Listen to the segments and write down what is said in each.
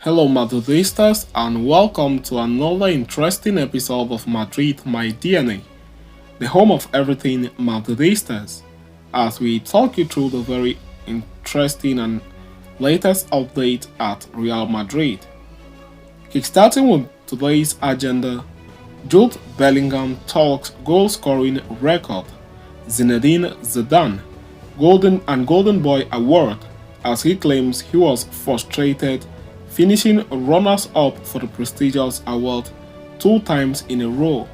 Hello Madridistas and welcome to another interesting episode of Madrid My DNA, the home of everything Madridistas, as we talk you through the very interesting and latest update at Real Madrid. Kickstarting with today's agenda, Jude Bellingham talks goal scoring record, Zinedine Zidane Golden Boy Award as he claims he was frustrated finishing runners-up for the prestigious award 2 times in a row.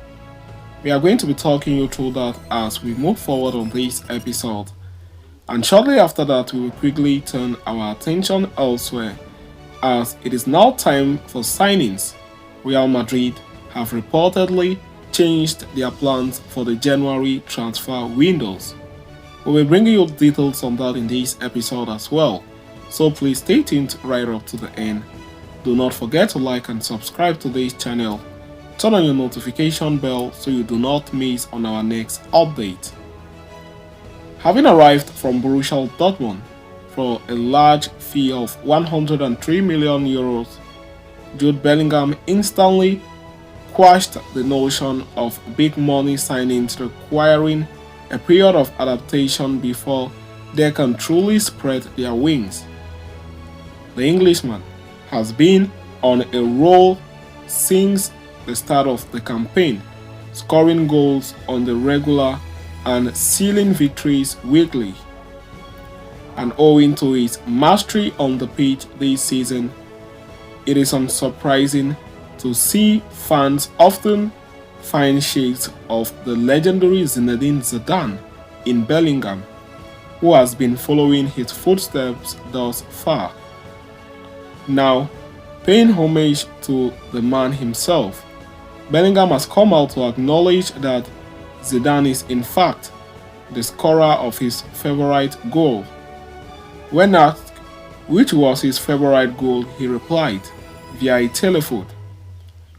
We are going to be talking you through that as we move forward on this episode. And shortly after that, we will quickly turn our attention elsewhere as it is now time for signings. Real Madrid have reportedly changed their plans for the January transfer windows. We will bring you details on that in this episode as well. So please stay tuned right up to the end. Do not forget to like and subscribe to this channel. Turn on your notification bell so you do not miss on our next update. Having arrived from Borussia Dortmund for a large fee of 103 million euros, Jude Bellingham instantly quashed the notion of big money signings requiring a period of adaptation before they can truly spread their wings. The Englishman has been on a roll since the start of the campaign, scoring goals on the regular and sealing victories weekly. And owing to his mastery on the pitch this season, it is unsurprising to see fans often find shades of the legendary Zinedine Zidane in Bellingham, who has been following his footsteps thus far. Now, paying homage to the man himself, Bellingham has come out to acknowledge that Zidane is in fact the scorer of his favorite goal. When asked which was his favorite goal, he replied via a telephone,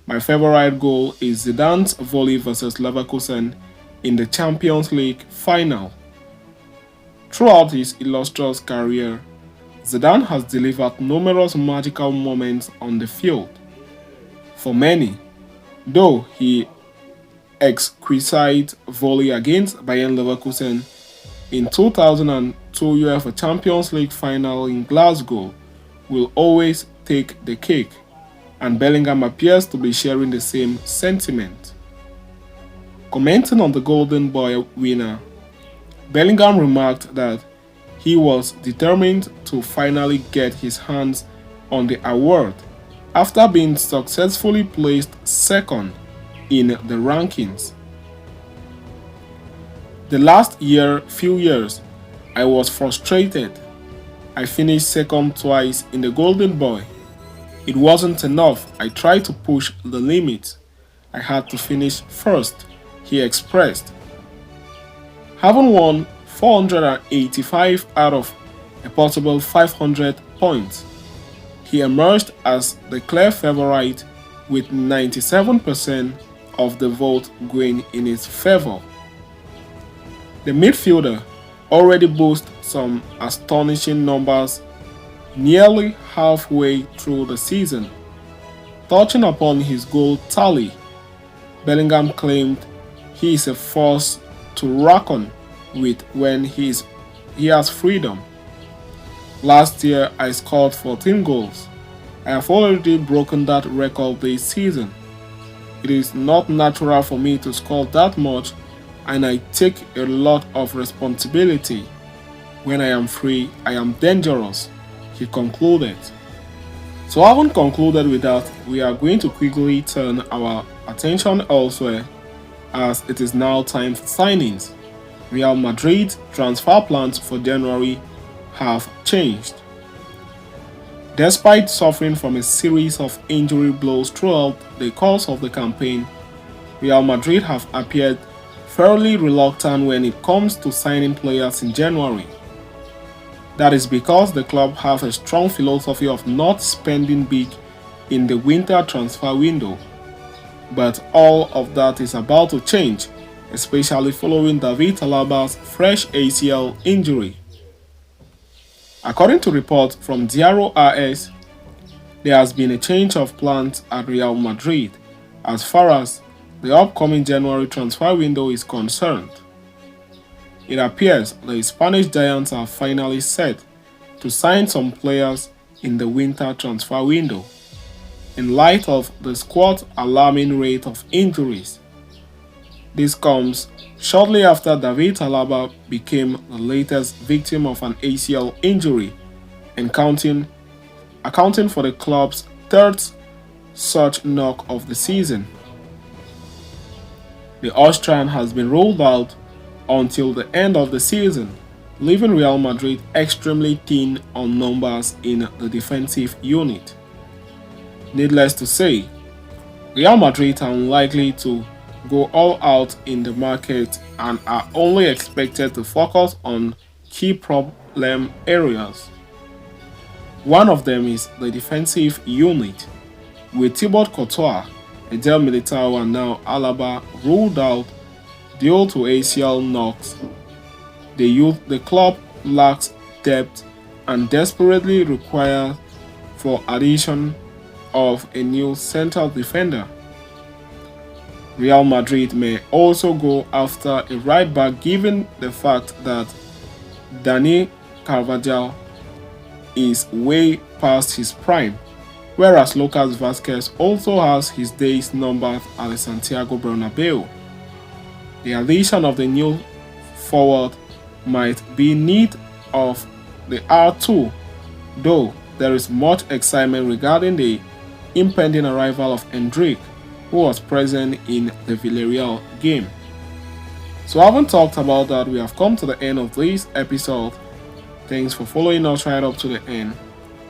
"My favorite goal is Zidane's volley versus Leverkusen in the Champions League final." Throughout his illustrious career, Zidane has delivered numerous magical moments on the field. For many, though his exquisite volley against Bayern Leverkusen in 2002 UEFA Champions League final in Glasgow will always take the cake, and Bellingham appears to be sharing the same sentiment. Commenting on the Golden Boy winner, Bellingham remarked that he was determined to finally get his hands on the award after being successfully placed second in the rankings. "The last few years, I was frustrated. I finished second twice in the Golden Boy. It wasn't enough. I tried to push the limit. I had to finish first," he expressed. Having won 485 out of a possible 500 points, he emerged as the clear favorite with 97% of the vote going in his favor. The midfielder already boasts some astonishing numbers nearly halfway through the season. Touching upon his goal tally, Bellingham claimed he is a force to reckon with when he has freedom. "Last year I scored 14 goals. I have already broken that record this season. It is not natural for me to score that much, and I take a lot of responsibility. When I am free, I am dangerous," he concluded. So having concluded with that, we are going to quickly turn our attention elsewhere as it is now time for signings. Real Madrid's transfer plans for January have changed. Despite suffering from a series of injury blows throughout the course of the campaign, Real Madrid have appeared fairly reluctant when it comes to signing players in January. That is because the club have a strong philosophy of not spending big in the winter transfer window. But all of that is about to change, especially following David Alaba's fresh ACL injury. According to reports from Diario AS, There has been a change of plans at Real Madrid as far as the upcoming January transfer window is concerned. It appears the Spanish giants are finally set to sign some players in the winter transfer window, in light of the squad's alarming rate of injuries. This comes shortly after David Alaba became the latest victim of an ACL injury, and accounting for the club's third such knock of the season. The Austrian has been ruled out until the end of the season, leaving Real Madrid extremely thin on numbers in the defensive unit. Needless to say, Real Madrid are unlikely to go all out in the market and are only expected to focus on key problem areas. One of them is the defensive unit, with Thibaut Courtois, Eder Militao and now Alaba ruled out due to ACL knocks. The club lacks depth and desperately requires for addition of a new central defender. Real Madrid may also go after a right back given the fact that Dani Carvajal is way past his prime, whereas Lucas Vazquez also has his days numbered at the Santiago Bernabeu. The addition of the new forward might be in need of the R2, though there is much excitement regarding the impending arrival of Endrick, who was present in the Villarreal game. So having talked about that, we have come to the end of this episode. Thanks for following us right up to the end.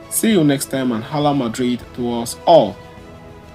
See you next time, and Hala Madrid to us all.